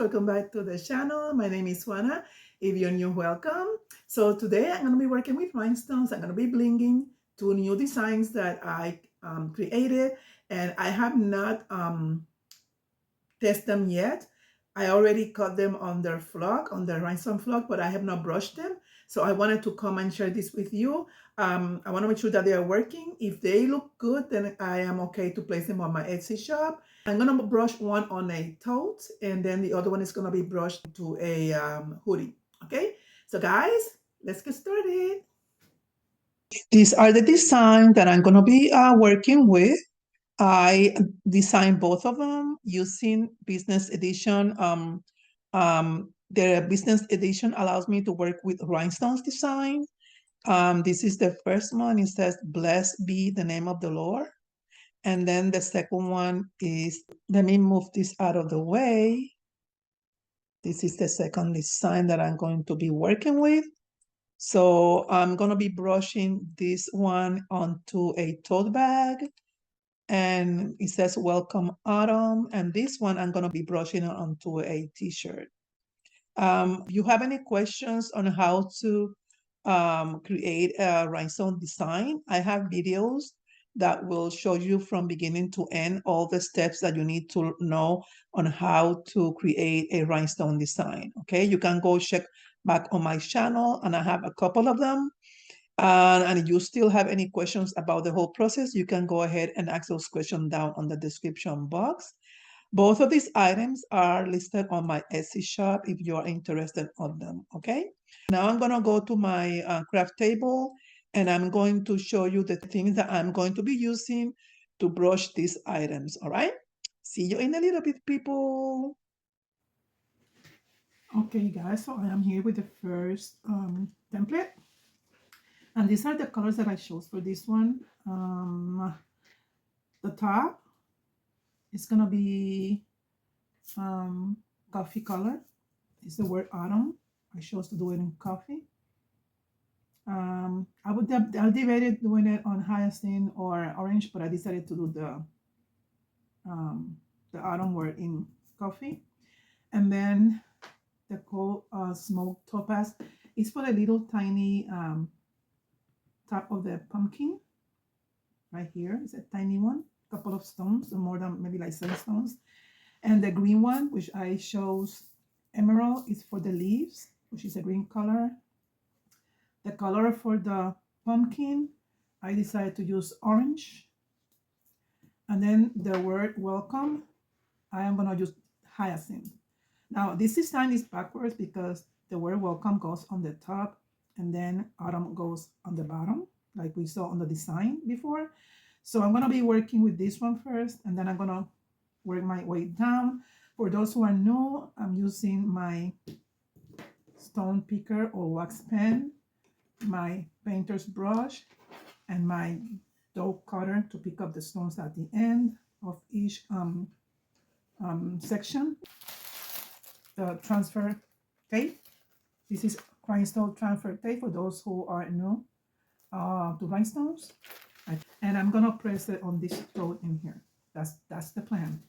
welcome back to the channel. My name is Juana. If you're new, welcome. So today I'm going to be working with rhinestones. I'm going to be blinging two new designs that I created, and I have not tested them yet. I already cut them on their flock, on the rhinestone flock, but I have not brushed them. So I wanted to come and share this with you. I want to make sure that they are working. If they look good, then I am okay to place them on my Etsy shop. I'm going to brush one on a tote, and then the other one is going to be brushed to a hoodie. Okay, so guys, let's get started. These are the designs that I'm going to be working with. I designed both of them using business edition. The business edition allows me to work with rhinestones design. This is the first one. It says, "Blessed be the name of the Lord." And then the second one is, let me move this out of the way. This is the second design that I'm going to be working with. So I'm going to be brushing this one onto a tote bag. And it says, "Welcome Autumn." And this one, I'm going to be brushing it onto a t-shirt. If you have any questions on how to create a rhinestone design, I have videos that will show you from beginning to end all the steps that you need to know on how to create a rhinestone design. Okay, you can go check back on my channel, and I have a couple of them. And if you still have any questions about the whole process, you can go ahead and ask those questions down on the description box. Both of these items are listed on my Etsy shop if you are interested in them, okay? Now I'm gonna go to my craft table, and I'm going to show you the things that I'm going to be using to brush these items, all right? See you in a little bit, people. Okay, guys, so I am here with the first template. And these are the colors that I chose for this one. The top is gonna be coffee color. It's the word autumn. I chose to do it in coffee. I'll debate it doing it on hyacinth or orange, but I decided to do the autumn word in coffee. And then the cold smoked topaz is for the little tiny top of the pumpkin. Right here is a tiny one, couple of stones, more than maybe like 7 stones. And the green one, which I chose emerald, is for the leaves, which is a green color. The color for the pumpkin, I decided to use orange. And then the word welcome, I am going to use hyacinth. Now, this design is backwards because the word welcome goes on the top and then autumn goes on the bottom, like we saw on the design before. So I'm going to be working with this one first, and then I'm going to work my way down. For those who are new, I'm using my stone picker or wax pen, my painter's brush, and my dough cutter to pick up the stones at the end of each section. The transfer tape. This is rhinestone transfer tape for those who are new to rhinestones. And I'm gonna press it on this tote in here. That's the plan.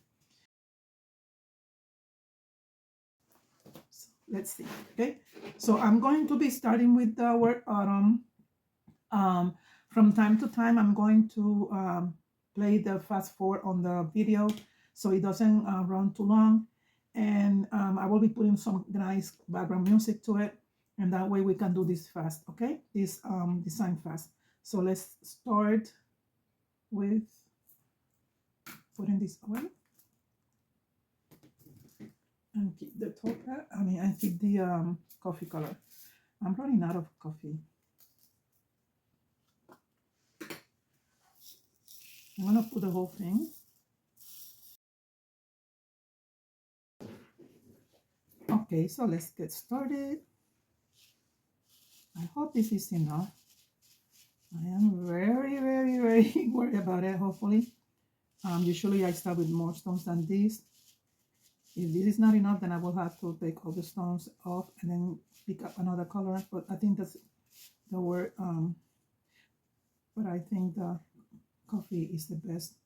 So let's see. Okay, so I'm going to be starting with the word autumn. From time to time, I'm going to play the fast forward on the video so it doesn't run too long. And I will be putting some nice background music to it, and that way we can do this fast, okay? This design fast. So let's start with putting this away and keep the top. And keep the coffee color. I'm running out of coffee. I'm gonna put the whole thing. Okay, so let's get started. I hope this is enough. I am very, very, very worried about it, hopefully. Usually I start with more stones than this. If this is not enough, then I will have to take all the stones off and then pick up another color. But I think that's the word, but I think the coffee is the best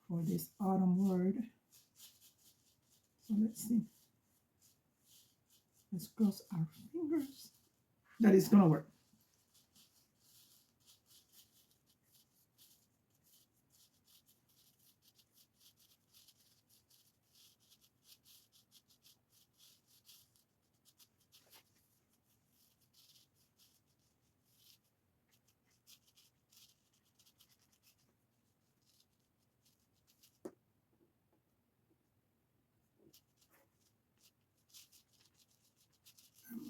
for this autumn word. So let's see. Let's cross our fingers that it's gonna work.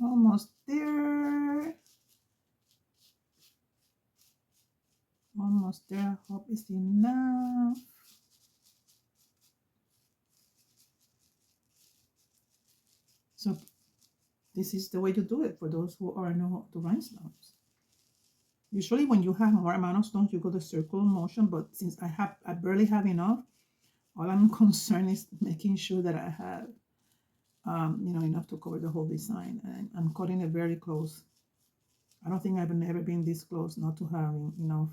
Almost there. Almost there. Hope it's enough. So this is the way to do it for those who are new to rhinestones. Usually when you have more amount of stones, you go the circle motion, but since I barely have enough, all I'm concerned is making sure that I have enough to cover the whole design, and I'm cutting it very close. I don't think I've never been this close not to having enough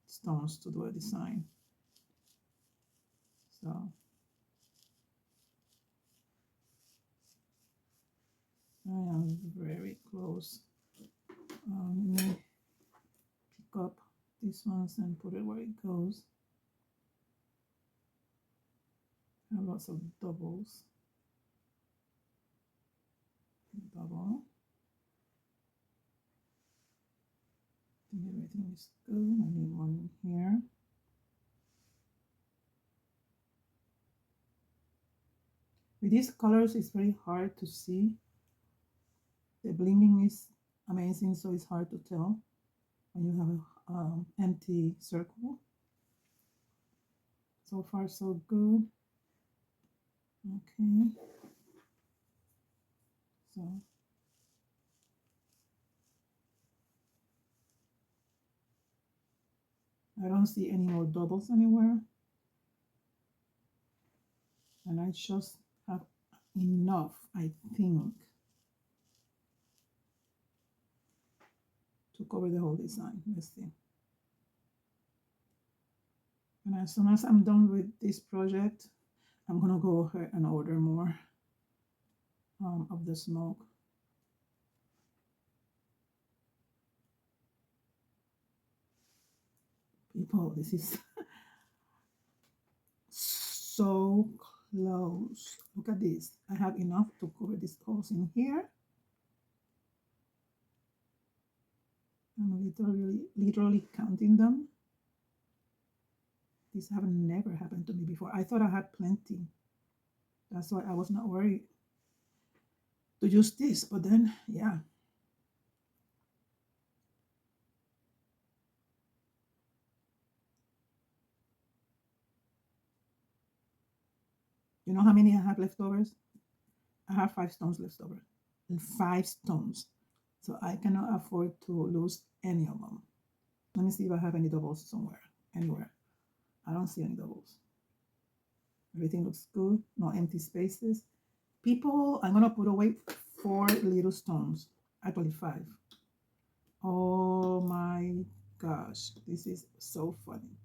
stones to do a design. So I am very close. Let me pick up these ones and put it where it goes. I have lots of doubles. Double. I think everything is good. I need one here. With these colors, it's very hard to see. The blinging is amazing, so it's hard to tell when you have an empty circle. So far, so good. Okay. So I don't see any more doubles anywhere. And I just have enough, I think, to cover the whole design. Let's see. And as soon as I'm done with this project, I'm gonna go ahead and order more of the smoke. People, this is so close. Look at this. I have enough to cover these holes in here. I'm literally counting them. This have never happened to me before. I thought I had plenty. That's why I was not worried to use this. But then, yeah. You know how many I have leftovers? I have 5 stones left over. 5 stones. So I cannot afford to lose any of them. Let me see if I have any doubles somewhere, anywhere. I don't see any doubles. Everything looks good. No empty spaces. People, I'm going to put away 4 little stones. Actually 5. Oh my gosh. This is so funny.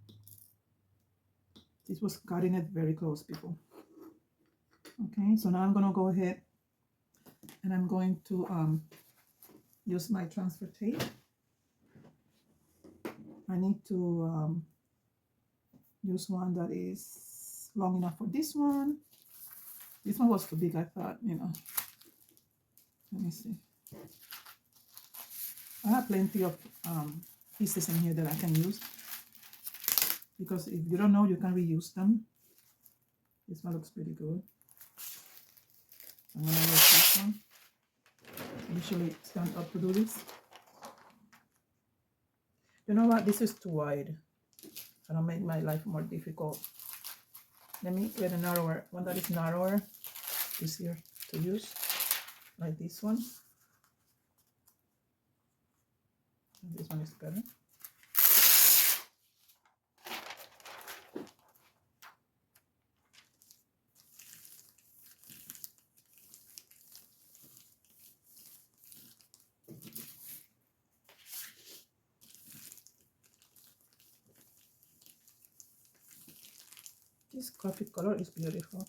This was cutting it very close, people. Okay, so now I'm going to go ahead and I'm going to use my transfer tape. I need to use one that is long enough for this one. This one was too big, I thought, Let me see. I have plenty of pieces in here that I can use. Because if you don't know, you can reuse them. This one looks pretty good. I'm going to use this one. Usually stand up to do this. You know what? This is too wide. I don't make my life more difficult. Let me get a narrower. One that is narrower, easier to use, like this one. And this one is better. This coffee color is beautiful.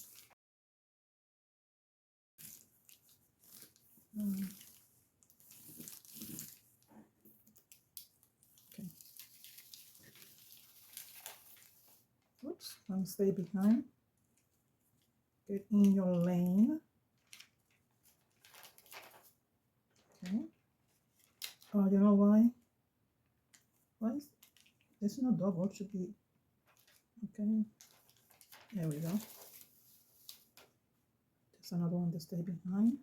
Oops, don't stay behind. Get in your lane. Okay. Oh, you know why? Why is there's no double? It should be okay. There we go. There's another one to stay behind.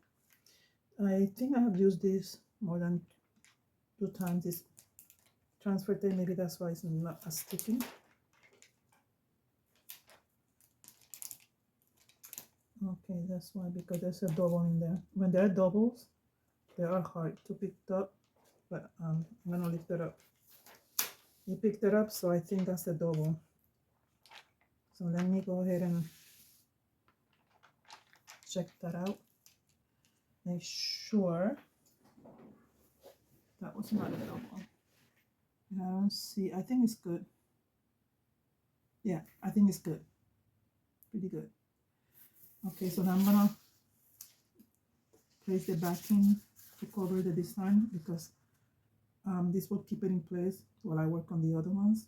I think I have used this more than 2 times. This transfer tape, maybe that's why it's not as sticky. Okay, that's why, because there's a double in there. When there are doubles, they are hard to pick up, but I'm gonna lift it up. You picked it up, so I think that's the double. So let me go ahead and check that out. Make sure that was not a double. I don't see. I think it's good. Yeah, I think it's good. Pretty good. Okay, so now I'm gonna place the backing to cover the design, because this will keep it in place while I work on the other ones.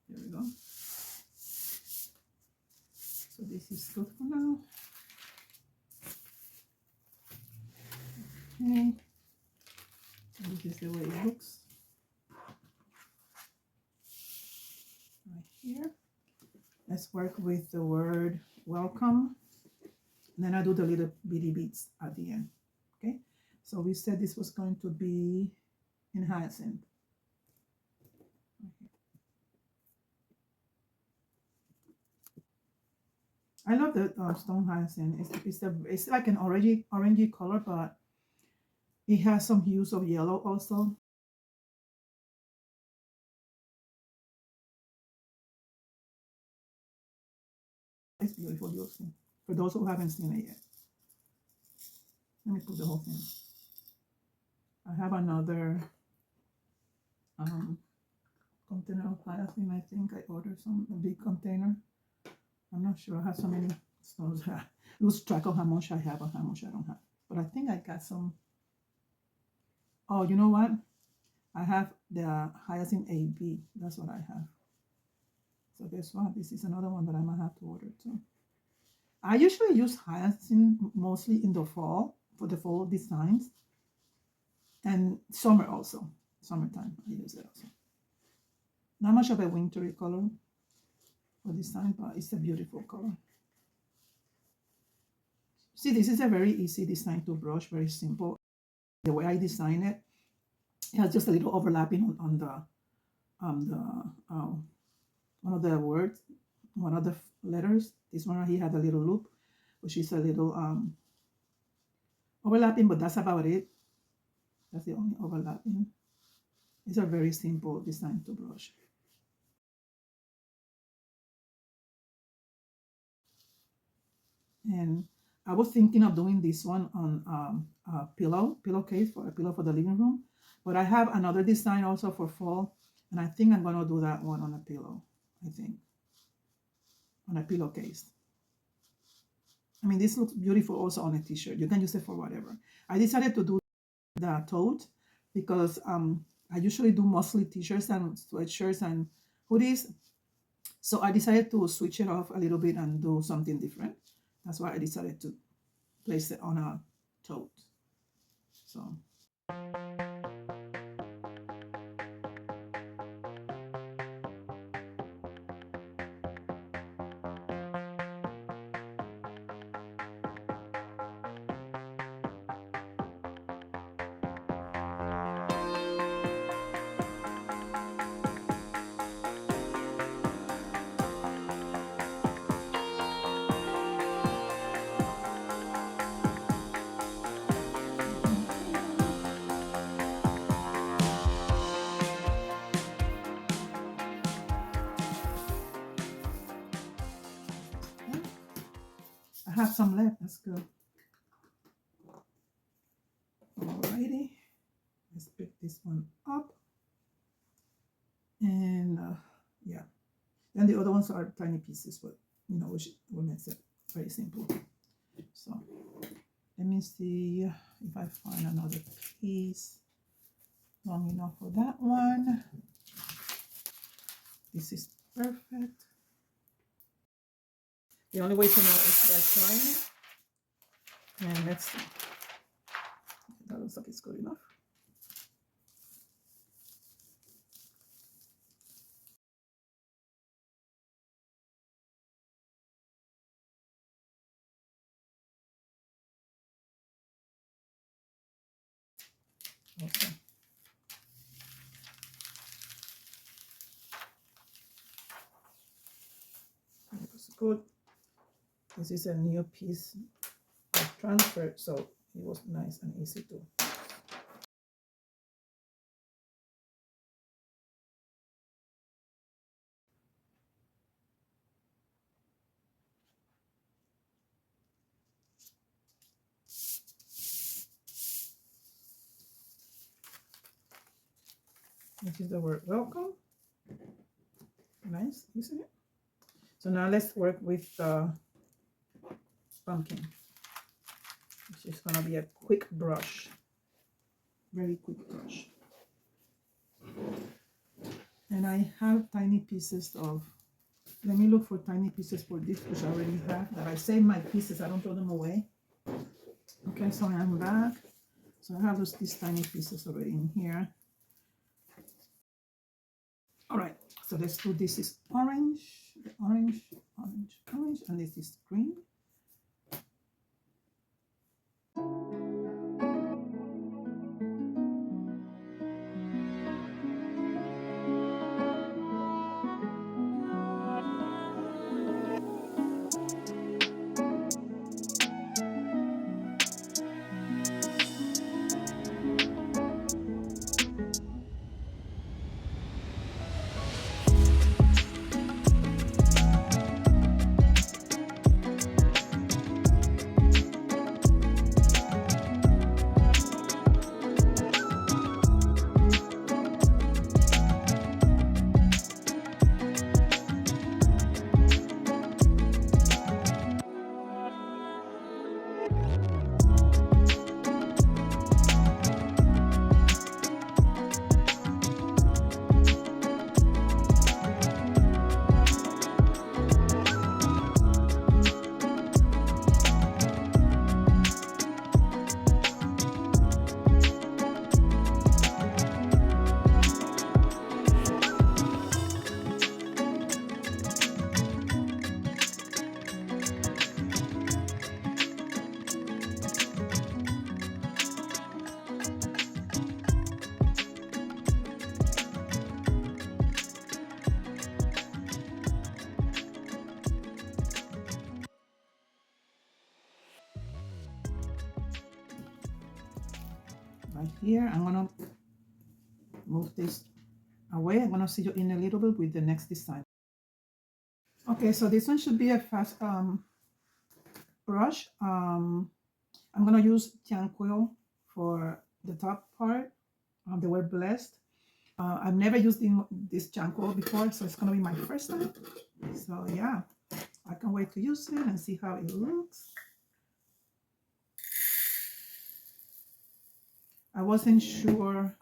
There we go. So this is good for now. Okay, and this is the way it looks right here. Let's work with the word welcome, and then I do the little bitty beads at the end. Okay, so we said this was going to be in hyacinth. I love the stone hyacinth. It's like an orangey color, but it has some hues of yellow also. It's beautiful, you'll see. For those who haven't seen it yet. Let me put the whole thing. I have another container of hyacinth. I think I ordered a big container. I'm not sure. I have so many stones. I lose track of how much I have or how much I don't have. But I think I got some. Oh, you know what? I have the hyacinth AB. That's what I have. So guess what? This is another one that I might have to order too. I usually use hyacinth mostly in the fall for the fall designs, and summer also. Summertime, I use it also. Not much of a wintry color for design, but it's a beautiful color. See, this is a very easy design to brush, very simple. The way I design it, it has just a little overlapping on the one of the words, one of the letters. This one he had a little loop, which is a little overlapping, but that's about it. That's the only overlapping. It's a very simple design to brush. And I was thinking of doing this one on a pillowcase for a pillow for the living room, but I have another design also for fall, and I think I'm gonna do that one on a pillow. I think on a pillowcase. I mean, this looks beautiful also on a t-shirt. You can use it for whatever. I decided to do the tote because I usually do mostly t-shirts and sweatshirts and hoodies. So I decided to switch it off a little bit and do something different. That's why I decided to place it on a tote. So. I have some left, that's good. Alrighty, let's pick this one up. And yeah, and the other ones are tiny pieces, but you know, which makes it very simple. So let me see if I find another piece long enough for that one. This is perfect. The only way to know is by trying it. And let's see. That looks like it's good enough. Okay. It was good. This is a new piece of transfer, so it was nice and easy to. This is the word welcome. Nice, isn't it? So now let's work with the pumpkin, which is gonna be a quick brush, very quick brush. And I have tiny pieces of, let me look for tiny pieces for this, which I already have, that I save my pieces, I don't throw them away. Okay, so I'm back. So I have these tiny pieces already in here. All right, so let's do, this is orange, orange, orange, orange, and this is green. Right here, I'm gonna move this away. I'm gonna see you in a little bit with the next design. Okay, so this one should be a fast brush. I'm gonna use Tianquil for the top part of the word blessed. I've never used this Tianquil before, so it's gonna be my first time. So yeah, I can't wait to use it and see how it looks. I wasn't sure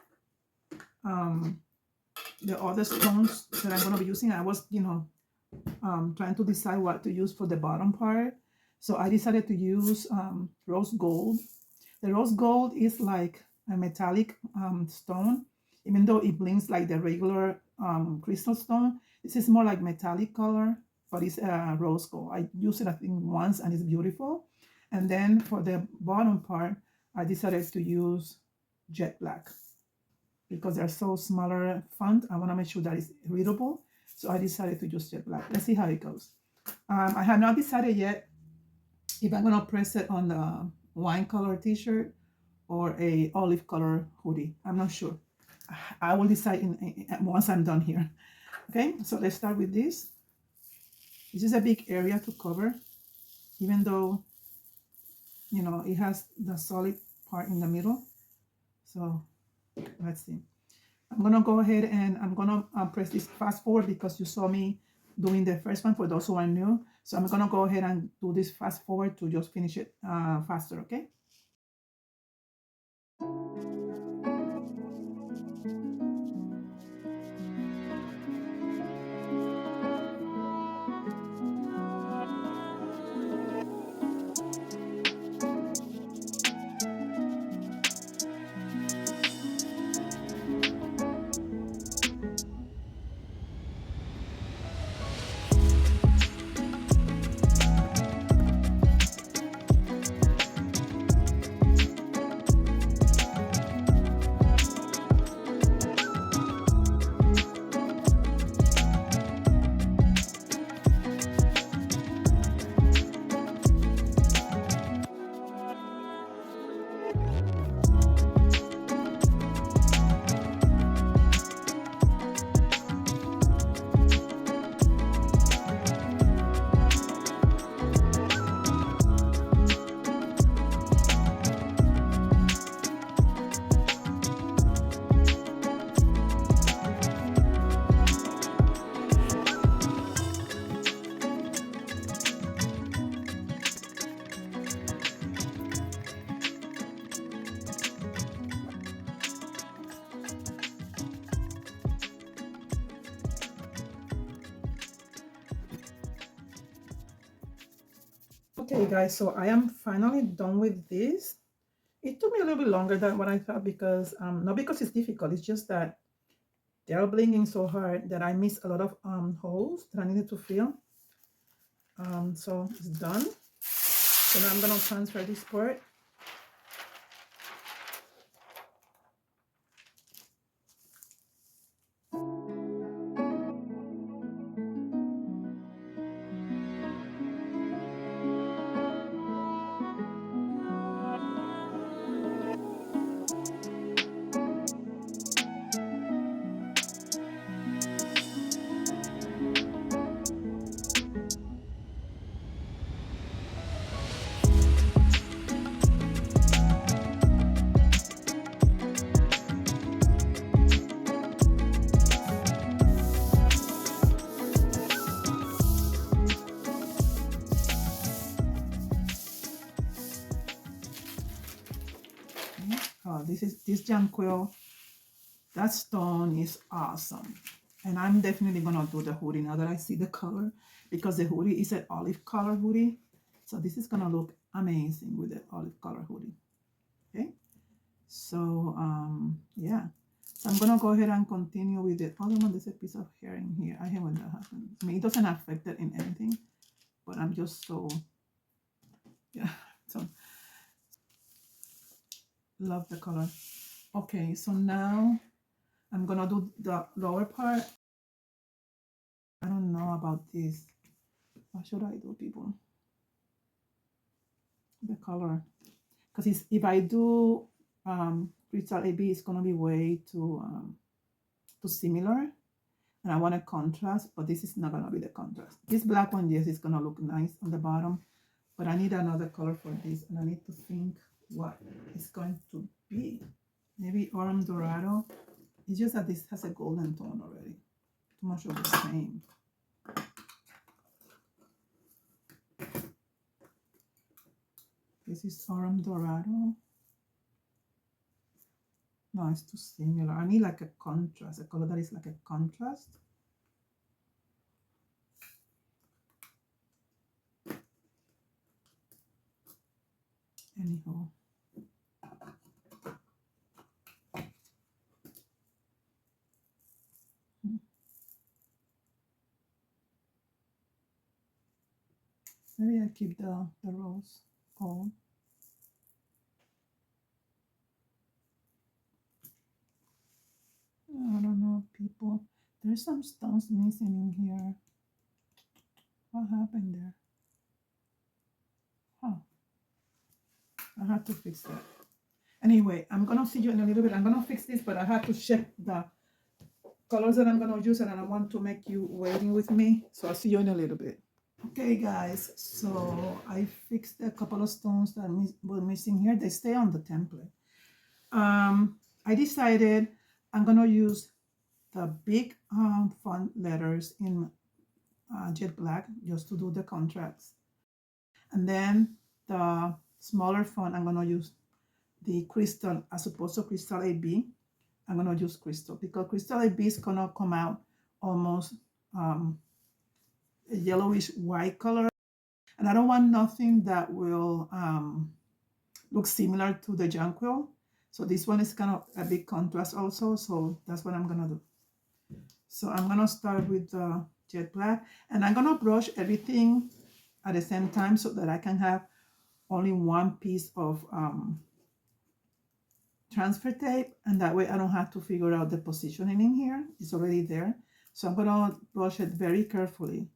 the other stones that I'm gonna be using. I was, trying to decide what to use for the bottom part. So I decided to use rose gold. The rose gold is like a metallic stone, even though it blinks like the regular crystal stone. This is more like metallic color, but it's rose gold. I used it, I think, once, and it's beautiful. And then for the bottom part, I decided to use jet black because they're so smaller font. I want to make sure that it's readable. So I decided to use jet black. Let's see how it goes. I have not decided yet if I'm going to press it on the wine color t-shirt or a olive color hoodie. I'm not sure. I will decide once I'm done here. Okay, so let's start with this. This is a big area to cover, even though, it has the solid part in the middle. So let's see. I'm going to go ahead and I'm going to press this fast forward because you saw me doing the first one for those who are new. So I'm going to go ahead and do this fast forward to just finish it faster, okay? Okay guys, so I am finally done with this. It took me a little bit longer than what I thought because not because it's difficult, it's just that they are blinging so hard that I missed a lot of holes that I needed to fill. So it's done. So now I'm gonna transfer this part. Oh, this Jonquil. That stone is awesome. And I'm definitely gonna do the hoodie now that I see the color, because the hoodie is an olive color hoodie. So this is gonna look amazing with the olive color hoodie. Okay. So yeah. So I'm gonna go ahead and continue with the other one. There's a piece of hair in here. I hate when that happens. I mean, it doesn't affect it in anything, but I'm just so, yeah. So love the color. Okay, so now I'm gonna do the lower part. I don't know about this. What should I do, people? The color, because if I do crystal AB, it's gonna be way too similar, and I want a contrast, but this is not gonna be the contrast. This black one, yes, it's gonna look nice on the bottom, but I need another color for this, and I need to think what it's going to be. Maybe orange dorado. It's just that this has a golden tone already. Too much of the same. This is orange dorado. No, it's too similar. I need like a contrast, a color that is like a contrast. Anyhow. Maybe I keep the rose gold. I don't know, people. There's some stones missing in here. What happened there? Huh. I have to fix that. Anyway, I'm gonna see you in a little bit. I'm gonna fix this, but I have to check the colors that I'm gonna use, and I don't want to make you waiting with me. So I'll see you in a little bit. Okay, guys. So I fixed a couple of stones that were missing here. They stay on the template. I decided I'm gonna use the big font letters in jet black just to do the contrast, and then the smaller font I'm gonna use the crystal as opposed to crystal AB. I'm gonna use crystal because crystal AB is gonna come out almost a yellowish white color, and I don't want nothing that will look similar to the Jonquil. So this one is kind of a big contrast also, so that's what I'm gonna do. So I'm gonna start with the jet black, and I'm gonna brush everything at the same time so that I can have only one piece of transfer tape, and that way I don't have to figure out the positioning in here. It's already there. So I'm gonna brush it very carefully.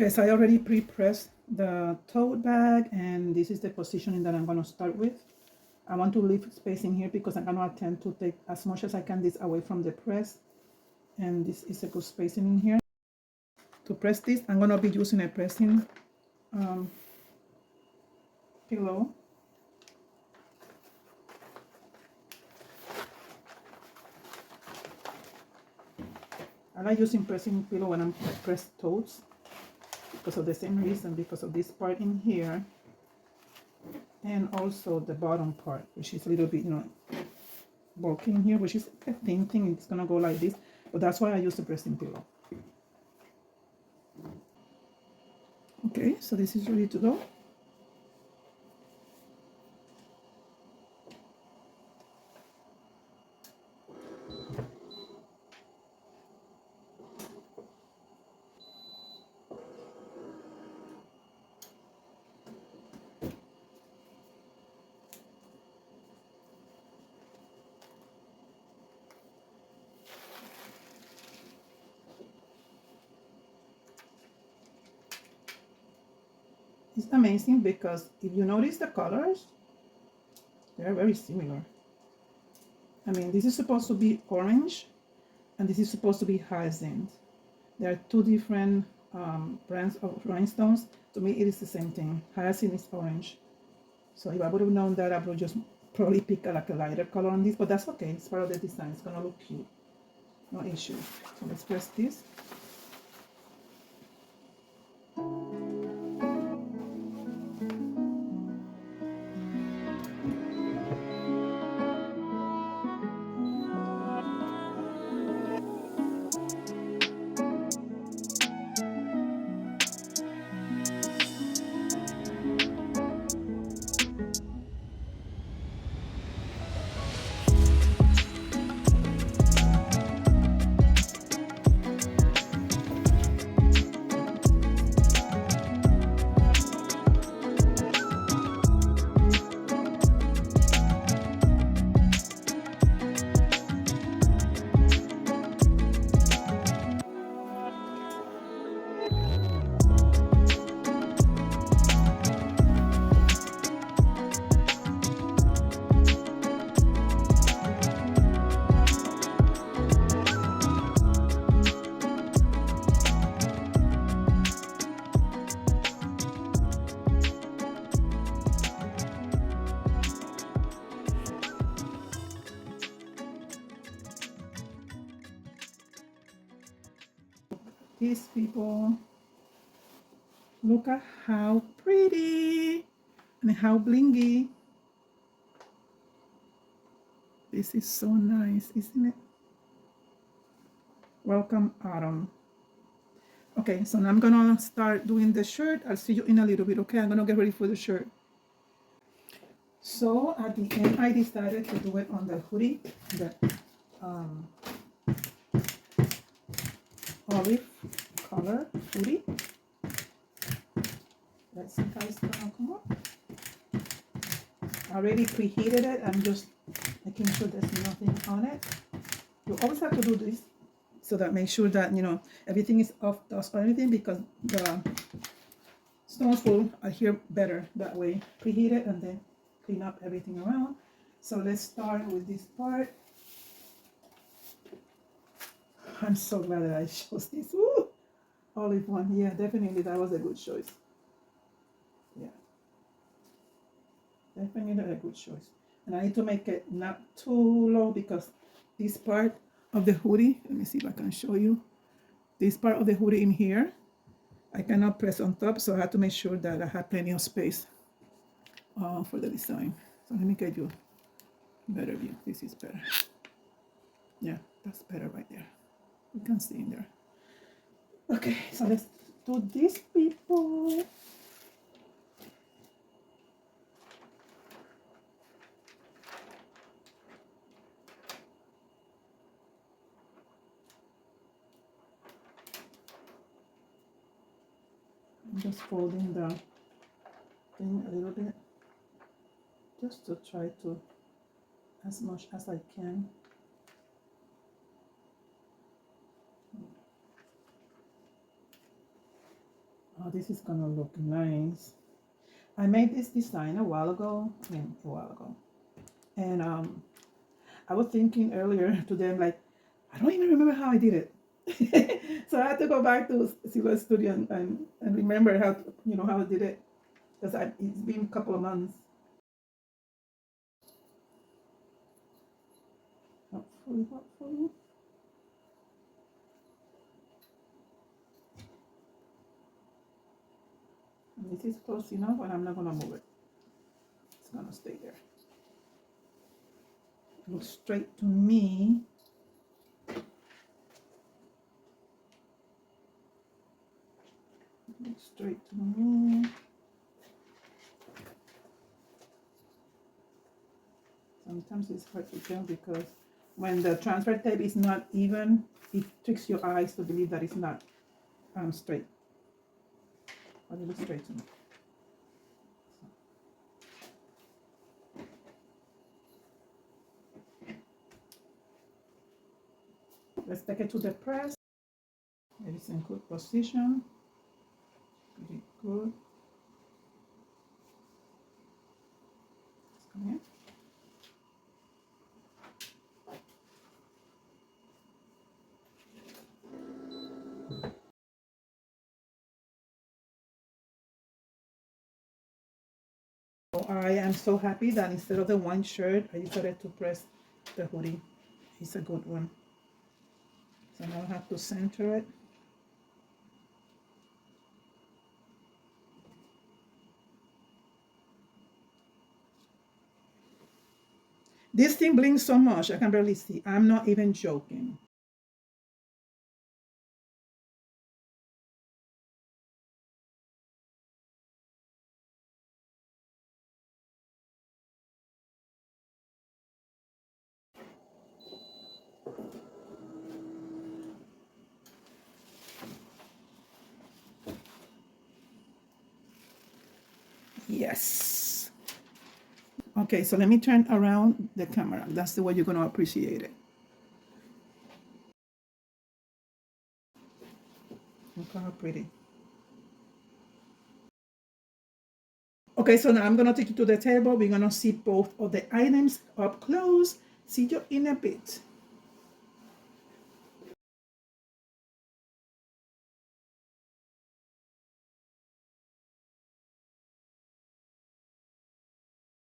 Okay, so I already pre-pressed the tote bag, and this is the positioning that I'm going to start with. I want to leave space in here because I'm going to attempt to take as much as I can this away from the press, and this is a good spacing in here. To press this, I'm going to be using a pressing pillow. I like using pressing pillow when I'm press totes because of the same reason, because of this part in here, and also the bottom part, which is a little bit, bulky in here, which is a thin thing. It's gonna go like this, but that's why I use the pressing pillow. Okay, so this is ready to go. It's amazing because if you notice the colors, they're very similar. I mean, this is supposed to be orange, and this is supposed to be hyacinth. There are two different brands of rhinestones. To me, it is the same thing. Hyacinth is orange. So if I would have known that, I would just probably pick like a lighter color on this, but that's okay. It's part of the design. It's gonna look cute. No issue. So let's press this. These people, look at how pretty and how blingy. This is so nice, isn't it? Welcome, autumn. Okay, so now I'm gonna start doing the shirt. I'll see you in a little bit, okay? I'm gonna get ready for the shirt. So at the end, I decided to do it on the hoodie, the olive color hoodie. Let's see how it's gonna come up. I already preheated it. I'm just making sure there's nothing on it. You always have to do this so that make sure that everything is off dust or anything, because the stones will adhere better that way. Preheat it and then clean up everything around. So let's start with this part. I'm so glad that I chose this. Ooh, olive one. Yeah, definitely that was a good choice. Yeah, definitely a good choice. And I need to make it not too low because this part of the hoodie, let me see if I can show you. This part of the hoodie in here, I cannot press on top, so I have to make sure that I have plenty of space for the design. So let me get you a better view. This is better. Yeah, that's better right there. You can see in there. Okay, so let's do this, people. I'm just folding the thing a little bit, just to try to, as much as I can. this is gonna look nice. I made this design a while ago, and I was thinking earlier to them, like, I don't even remember how I did it. So I had to go back to Silver Studio and remember how to, how I did it, because it's been a couple of months. Hopefully. And this is close enough, and I'm not gonna move it. It's gonna stay there. Looks straight to me. Looks straight to me. Sometimes it's hard to tell because when the transfer tape is not even, it tricks your eyes to believe that it's not straight. But it looks straight to me. Let's take it to the press. It is in good position. Pretty good. Let's come here. I am so happy that instead of the one shirt, I decided to press the hoodie. It's a good one. So now I have to center it. This thing blinks so much, I can barely see. I'm not even joking. Yes. Okay, so let me turn around the camera. That's the way you're going to appreciate it. Look how pretty. Okay, so now I'm going to take you to the table. We're going to see both of the items up close. See you in a bit.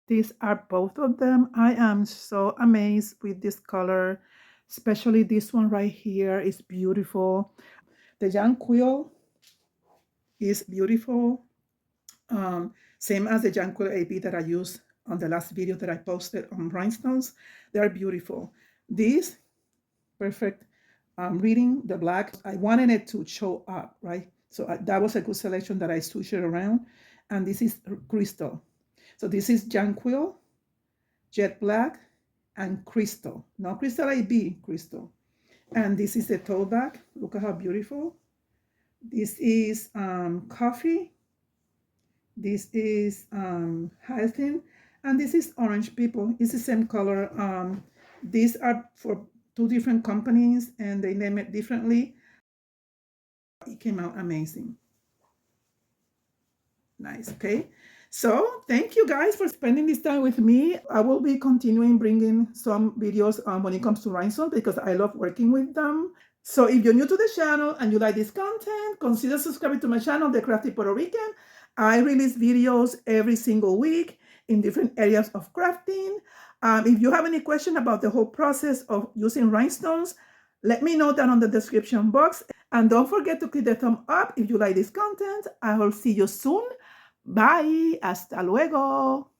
These are both of them. I am so amazed with this color, especially this one right here is beautiful. The Jonquil is beautiful. Same as the Jonquil AB that I used on the last video that I posted on rhinestones. They are beautiful. These, perfect. Reading the black, I wanted it to show up, right? So that was a good selection that I switched it around. And this is crystal. So this is Jonquil, jet black, and crystal. Not crystal AB, crystal. And this is the tote bag. Look at how beautiful. This is coffee. This is hyacinth. And this is orange people. It's the same color. These are for two different companies and they name it differently. It came out amazing. Nice, okay? So thank you guys for spending this time with me. I will be continuing bringing some videos when it comes to rhinestones because I love working with them. So if you're new to the channel and you like this content, consider subscribing to my channel, The Crafty Puerto Rican. I release videos every single week in different areas of crafting. If you have any question about the whole process of using rhinestones, let me know down on the description box. And don't forget to click the thumb up if you like this content. I will see you soon. Bye. Hasta luego.